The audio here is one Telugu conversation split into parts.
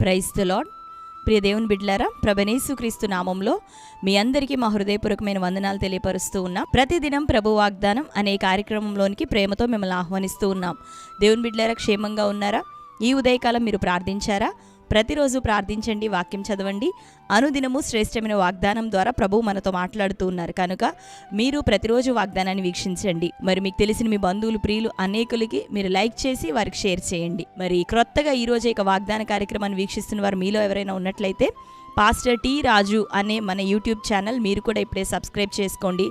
Praise the lord. ప్రియ దేవుని బిడ్డలారా, ప్రభువైన యేసుక్రీస్తు నామంలో మీ అందరికీ మా హృదయపూర్వకమైన వందనాలు తెలియపరుస్తూ ఉన్నాం. ప్రతిదినం ప్రభు వాగ్దానం అనే కార్యక్రమంలోనికి ప్రేమతో మిమ్మల్ని ఆహ్వానిస్తూ ఉన్నాం. దేవుని బిడ్డలారా, క్షేమంగా ఉన్నారా? ఈ ఉదయకాలం మీరు ప్రార్థించారా? ప్రతిరోజు ప్రార్థించండి, వాక్యం చదవండి. అనుదినము శ్రేష్టమైన వాగ్దానం ద్వారా ప్రభువు మనతో మాట్లాడుతూ ఉన్నారు కనుక మీరు ప్రతిరోజు వాగ్దానాన్ని వీక్షించండి. మరి మీకు తెలిసిన మీ బంధువులు, ప్రియులు అనేకులకి మీరు లైక్ చేసి వారికి షేర్ చేయండి. మరి క్రొత్తగా ఈరోజు ఇక వాగ్దాన కార్యక్రమాన్ని వీక్షిస్తున్న వారు మీలో ఎవరైనా ఉన్నట్లయితే పాస్టర్ టి రాజు అనే మన యూట్యూబ్ ఛానల్ మీరు కూడా ఇప్పుడే సబ్స్క్రైబ్ చేసుకోండి.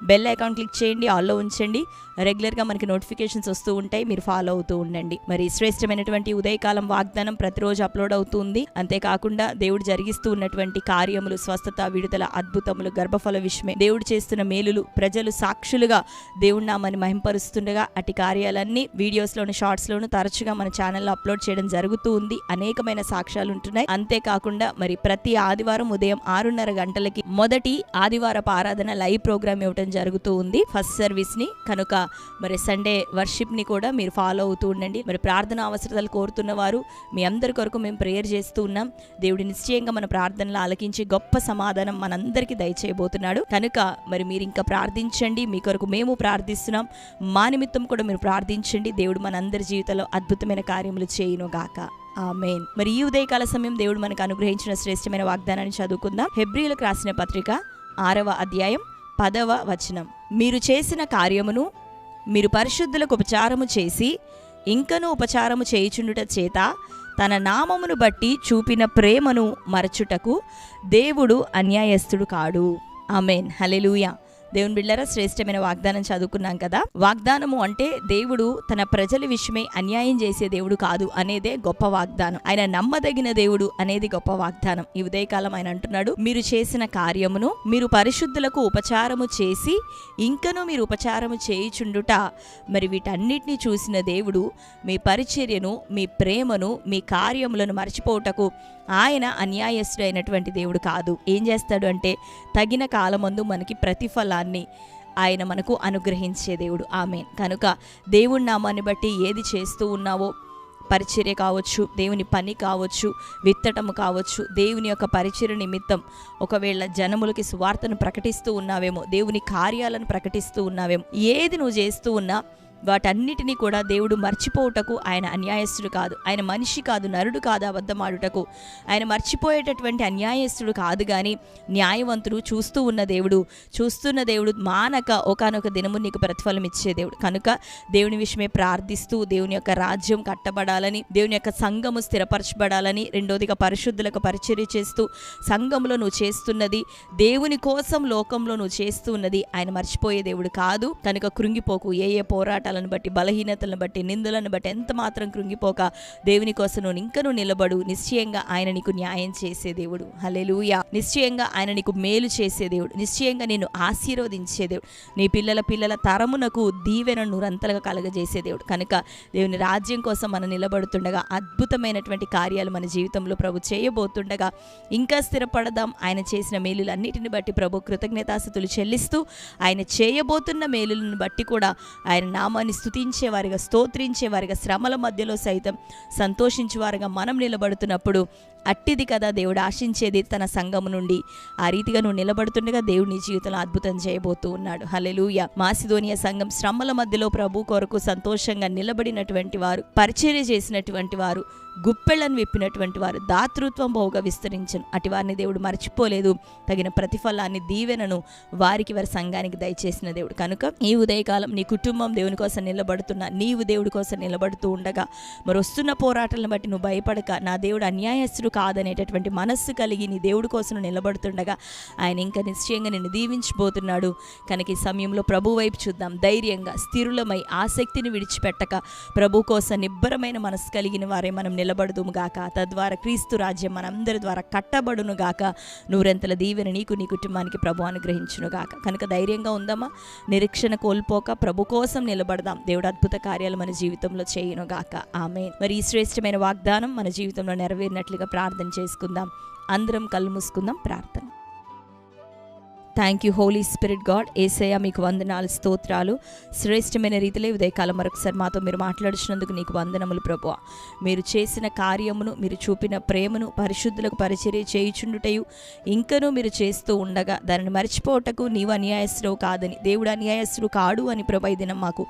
బెల్ ఐకాన్ క్లిక్ చేయండి, ఆల్లో ఉంచండి. రెగ్యులర్గా మనకి నోటిఫికేషన్స్ వస్తూ ఉంటాయి, మీరు ఫాలో అవుతూ ఉండండి. మరి శ్రేష్టమైనటువంటి ఉదయకాలం వాగ్దానం ప్రతిరోజు అప్లోడ్ అవుతుంది. అంతేకాకుండా దేవుడు జరిగిస్తూ ఉన్నటువంటి కార్యములు, స్వస్థత, విడుదల, అద్భుతములు, గర్భఫల విషయమే, దేవుడు చేస్తున్న మేలులు, ప్రజలు సాక్షులుగా దేవుడి నామాన్ని మహింపరుస్తుండగా అటు కార్యాలన్నీ వీడియోస్లోను, షార్ట్స్లోను తరచుగా మన ఛానల్లో అప్లోడ్ చేయడం జరుగుతూ ఉంది. అనేకమైన సాక్ష్యాలు ఉంటున్నాయి. అంతేకాకుండా మరి ప్రతి ఆదివారం ఉదయం 6:30 గంటలకి మొదటి ఆదివారపు ఆరాధన లైవ్ ప్రోగ్రామ్ ఇవ్వడం జరుగుతూ ఉంది, ఫస్ట్ సర్వీస్ ని. కనుక మరి సండే వర్షిప్ ని కూడా మీరు ఫాలో అవుతూ ఉండండి. మరి ప్రార్థన అవసరాలు కోరుతున్న వారు మీ అందరి కొరకు మేము ప్రేయర్ చేస్తూ ఉన్నాం. దేవుడి నిశ్చయంగా మన ప్రార్థనలు ఆలకించి గొప్ప సమాధానం మనందరికీ దయచేయబోతున్నాడు. కనుక మరి మీరు ఇంకా ప్రార్థించండి. మీ కొరకు మేము ప్రార్థిస్తున్నాం. మా నిమిత్తం కూడా మీరు ప్రార్థించండి. దేవుడు మనందరి జీవితంలో అద్భుతమైన కార్యములు చేయును గాక. ఆమేన్. మరి ఈ ఉదయకాల సమయం దేవుడు మనకు అనుగ్రహించిన శ్రేష్టమైన వాగ్దానాన్ని చదువుకుందాం. హెబ్రీయులకు రాసిన పత్రిక 6వ అధ్యాయం 10వ వచనం. మీరు చేసిన కార్యమును మీరు పరిశుద్ధులకు ఉపచారము చేసి ఇంకనూ ఉపచారము చేయుచుండుట చేత తన నామమును బట్టి చూపిన ప్రేమను మరచుటకు దేవుడు అన్యాయస్తుడు కాడు. ఆమేన్. హల్లెలూయా. దేవుని బిడ్డలారా, శ్రేష్టమైన వాగ్దానం చదువుకున్నాం కదా. వాగ్దానము అంటే దేవుడు తన ప్రజల విషయమై అన్యాయం చేసే దేవుడు కాదు అనేదే గొప్ప వాగ్దానం. ఆయన నమ్మదగిన దేవుడు అనేది గొప్ప వాగ్దానం. ఈ ఉదయకాలం ఆయన అంటున్నాడు, మీరు చేసిన కార్యమును మీరు పరిశుద్ధులకు ఉపచారము చేసి ఇంకనూ మీరు ఉపచారము చేయుచుండుట, మరి వీటన్నిటిని చూసిన దేవుడు మీ పరిచర్యను, మీ ప్రేమను, మీ కార్యములను మర్చిపోవుటకు ఆయన అన్యాయస్తుడు అయినటువంటి దేవుడు కాదు. ఏం చేస్తాడు అంటే తగిన కాలమందు మనకి ప్రతిఫలాన్ని ఆయన మనకు అనుగ్రహించే దేవుడు. ఆమేన్. కనుక దేవుడి నామాన్ని బట్టి ఏది చేస్తూ ఉన్నావో, పరిచర్య కావచ్చు, దేవుని పని కావచ్చు, విత్తటము కావచ్చు, దేవుని యొక్క పరిచర్య నిమిత్తం ఒకవేళ జనములకి సువార్తను ప్రకటిస్తూ ఉన్నావేమో, దేవుని కార్యాలను ప్రకటిస్తూ ఉన్నావేమో, ఏది నువ్వు చేస్తూ ఉన్నా వాటన్నిటినీ కూడా దేవుడు మర్చిపోవుటకు ఆయన అన్యాయస్తుడు కాదు. ఆయన మనిషి కాదు, నరుడు కాదు అబద్ధమాడుటకు. ఆయన మర్చిపోయేటటువంటి అన్యాయస్తుడు కాదు, కానీ న్యాయవంతుడు, చూస్తున్న దేవుడు మానక ఒకానొక దినము నీకు ప్రతిఫలం ఇచ్చే దేవుడు. కనుక దేవుని విషయమే ప్రార్థిస్తూ దేవుని యొక్క రాజ్యం కట్టబడాలని, దేవుని యొక్క సంఘము స్థిరపరచబడాలని, రెండోదిగా పరిశుద్ధులకు పరిచర్య చేస్తూ సంఘంలో నువ్వు చేస్తున్నది, దేవుని కోసం లోకంలో నువ్వు చేస్తున్నది ఆయన మర్చిపోయే దేవుడు కాదు. కనుక కృంగిపోకు. ఏ పోరాటాలను బట్టి, బలహీనతలను బట్టి, నిందలను బట్టి ఎంత మాత్రం కృంగిపోక దేవుని కోసం నువ్వు ఇంకనూ నిలబడు. నిశ్చయంగా ఆయన నీకు న్యాయం చేసే దేవుడు. హల్లెలూయా. నిశ్చయంగా ఆయన నీకు మేలు చేసే దేవుడు. నిశ్చయంగా నిన్ను ఆశీర్వదించే దేవుడు. నీ పిల్లల తరమునకు దీవెన నూరంతలుగా కలగజేసే దేవుడు. కనుక దేవుని రాజ్యం కోసం మనం నిలబడుతుండగా అద్భుతమైనటువంటి కార్యాలు మన జీవితంలో ప్రభు చేయబోతుండగా ఇంకా స్థిరపడదాం. ఆయన చేసిన మేలులన్నిటిని బట్టి ప్రభు కృతజ్ఞతాస్తుతులు చెల్లిస్తూ ఆయన చేయబోతున్న మేలులను బట్టి కూడా ఆయన నామాన్ని స్తుతించేవారిగా, స్తోత్రించేవారిగా, శ్రమల మధ్యలో సైతం సంతోషించేవారిగా మనం నిలబడుతున్నప్పుడు అట్టిది కదా దేవుడు ఆశించేది తన సంఘము నుండి. ఆ రీతిగా నువ్వు నిలబడుతుండగా దేవుడు నీ జీవితంలో అద్భుతం చేయబోతూ ఉన్నాడు. హల్లెలూయా. మాసిదోనియా సంఘం శ్రమల మధ్యలో ప్రభు కొరకు సంతోషంగా నిలబడినటువంటి వారు, పరిచర్య చేసినటువంటి వారు, గుప్పెళ్లను విప్పినటువంటి వారు, దాతృత్వం బహుగా విస్తరించను. అటు వారిని దేవుడు మర్చిపోలేదు. తగిన ప్రతిఫలాన్ని, దీవెనను వారికి, వారి సంఘానికి దయచేసిన దేవుడు. కనుక ఈ ఉదయకాలం నీ కుటుంబం దేవుని కోసం నిలబడుతున్నా, నీవు దేవుడి కోసం నిలబడుతూ ఉండగా మరి వస్తున్న పోరాటాలను బట్టి నువ్వు భయపడక, నా దేవుడు అన్యాయస్తుడు కాదనేటటువంటి మనస్సు కలిగి నీ దేవుడి కోసం నిలబడుతుండగా ఆయన ఇంకా నిశ్చయంగా నిన్ను దీవించబోతున్నాడు. కనుక ఈ సమయంలో ప్రభు వైపు చూద్దాం. ధైర్యంగా, స్థిరులమై, ఆసక్తిని విడిచిపెట్టక ప్రభు కోసం నిబ్బరమైన మనస్సు కలిగిన వారే మనం నిలబడుదుము గాక. తద్వారా క్రీస్తు రాజ్యం మనందరి ద్వారా కట్టబడును గాక. నూరంతల దీవెన నీకు, నీ కుటుంబానికి ప్రభు అనుగ్రహించును గాక. కనుక ధైర్యంగా ఉందామా, నిరీక్షణ కోల్పోక ప్రభు కోసం నిలబడదాం. దేవుడు అద్భుత కార్యాలు మన జీవితంలో చేయును గాక. ఆమేన్. మరి ఈ శ్రేష్టమైన వాగ్దానం మన జీవితంలో నెరవేరినట్లుగా ప్రార్థన చేసుకుందాం. అందరం కళ్ళు మూసుకుందాం. ప్రార్థన. Thank you Holy Spirit God. Yesayya మీకు వందనాలు, స్తోత్రాలు. శ్రేష్టమైన రీతిలో ఉదయకాలం మరొకసారి మాతో మీరు మాట్లాడుతున్నందుకు నీకు వందనములు ప్రభువా. మీరు చేసిన కార్యమును, మీరు చూపిన ప్రేమను, పరిశుద్ధులకు పరిచర్య చేయుచుండుటయు ఇంకనూ మీరు చేస్తూ ఉండగా దానిని మర్చిపోవటకు నీవు అన్యాయస్తుడు కాదని, దేవుడు అన్యాయస్తుడు కాడు అని ప్రభా ఈ దినం మాకు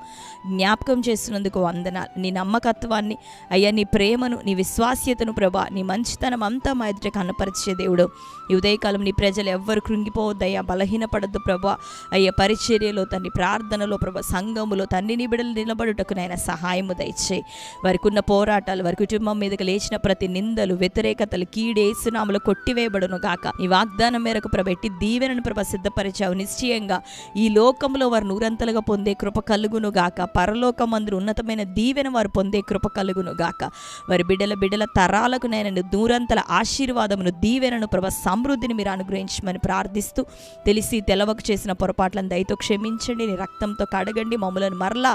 జ్ఞాపకం చేస్తున్నందుకు వందనాలు. నీ నమ్మకత్వాన్ని అయ్యా, నీ ప్రేమను, నీ విశ్వాస్యతను ప్రభా, నీ మంచితనం అంతా మా ఎదుట కనపరిచే దేవుడు. ఈ ఉదయకాలం నీ ప్రజలు ఎవ్వరు కృంగిపోవద్దయ్యా, బలహీనపడద్దు ప్రభా. అయ్యా పరిచర్యలో తండ్రి, ప్రార్థనలో ప్రభా, సంఘములో తండ్రి నీ బిడ్డలు నిలబడుటకు నాయన సహాయము దయచేయి. వారికి ఉన్న పోరాటాలు, వారి కుటుంబం మీదకి లేచిన ప్రతి నిందలు, వ్యతిరేకతలు, కీడు యేసు నామములో కొట్టివేయబడును గాక. ఈ వాగ్దానం మేరకు ప్రభా ఎట్టి దీవెనను ప్రభా సిద్ధపరిచావు. నిశ్చయంగా ఈ లోకంలో వారు నూరంతలుగా పొందే కృప కలుగును గాక. పరలోకమందు ఉన్నతమైన దీవెన వారు పొందే కృప కలుగును గాక. వారి బిడ్డల తరాలకు నేను నూరంతల ఆశీర్వాదమును, దీవెనను ప్రభా, సమృద్ధిని మీరు అనుగ్రహించమని ప్రార్థిస్తూ, తెలిసి తెలవకు చేసిన పొరపాట్లను దయతో క్షమించండి, నీ రక్తంతో కడగండి, మమ్మలను మరలా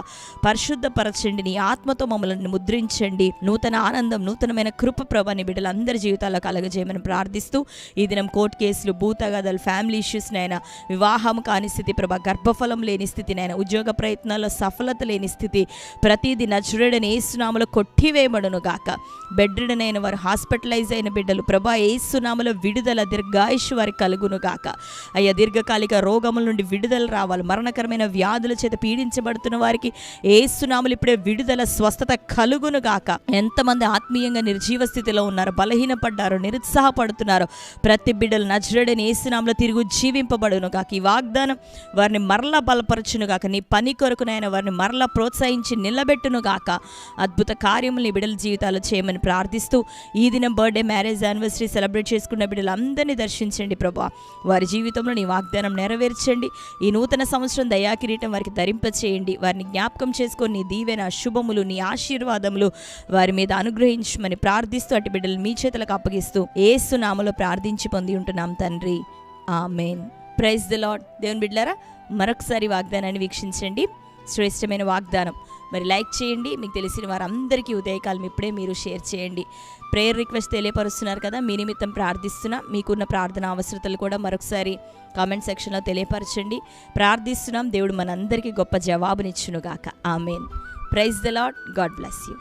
పరిశుద్ధపరచండి, నీ ఆత్మతో మమ్మల్ని ముద్రించండి. నూతన ఆనందం, నూతనమైన కృప ప్రభా నీ బిడ్డలందరి జీవితాల్లో కలగజేయమని ప్రార్థిస్తూ, ఈ దినం కోర్టు కేసులు, భూతగాథలు, ఫ్యామిలీ ఇష్యూస్ నైనా, వివాహం కాని స్థితి ప్రభా, గర్భఫలం లేని స్థితి నైనా, ఉద్యోగ ప్రయత్నాల్లో సఫలత లేని స్థితి ప్రతిదీ నజరేయుడైన యేసు నామములో కొట్టివేయబడును గాక. బెడ్ రిడెన్ అయిన వారు, హాస్పిటలైజ్ అయిన బిడ్డలు ప్రభా యేసు నామములో విడుదల, దీర్ఘాయుష్ వారికి కలుగును గాక. అయ్యా దీర్ఘకాలిక రోగముల నుండి విడుదల రావాలి. మరణకరమైన వ్యాధుల చేత పీడించబడుతున్న వారికి యేసు నామములో ఇప్పుడే విడుదల, స్వస్థత కలుగును గాక. ఎంతమంది ఆత్మీయంగా నిర్జీవ స్థితిలో ఉన్నారు, బలహీనపడ్డారు, నిరుత్సాహపడుతున్నారు, ప్రతి బిడ్డలు నజరేయుడైన యేసు నామములో తిరిగి జీవింపబడును గాక. ఈ వాగ్దానం వారిని మరలా బలపరచును గాక. నీ పని కొరకునైనా వారిని మరలా ప్రోత్సహించి నిలబెట్టును గాక. అద్భుత కార్యములు నీ బిడ్డల జీవితాలు చేయమని ప్రార్థిస్తూ, ఈ దినం బర్త్డే, మ్యారేజ్, యానివర్సరీ సెలబ్రేట్ చేసుకున్న బిడ్డలందరినీ దర్శించండి ప్రభా. వారి జీవితంలో నీ వాగ్దానం నెరవేర్చండి. ఈ నూతన సంవత్సరం దయాకిరీటం వారికి ధరింపచేయండి. వారిని జ్ఞాపకం చేసుకొని నీ దీవెన, శుభములు, నీ ఆశీర్వాదములు వారి మీద అనుగ్రహించమని ప్రార్థిస్తూ, అటు బిడ్డలు మీ చేతులకు అప్పగిస్తూ యేసు నామములో ప్రార్థించి పొంది ఉంటున్నాం తండ్రి, ఆమేన్. Praise the lord. దేవుని బిడ్డలారా, మరొకసారి వాగ్దానాన్ని వీక్షించండి. శ్రేష్టమైన వాగ్దానం. మరి లైక్ చేయండి. మీకు తెలిసిన వారందరికీ ఉదయకాలం ఇప్పుడే మీరు షేర్ చేయండి. ప్రేయర్ రిక్వెస్ట్ తెలియపరుస్తున్నారు కదా, మీ నిమిత్తం ప్రార్థిస్తున్నా. మీకున్న ప్రార్థన అవసరతలు కూడా మరొకసారి కామెంట్ సెక్షన్లో తెలియపరచండి. ప్రార్థిస్తున్నాం. దేవుడు మనందరికీ గొప్ప జవాబునిచ్చునుగాక. Amen. Praise the Lord. God bless you.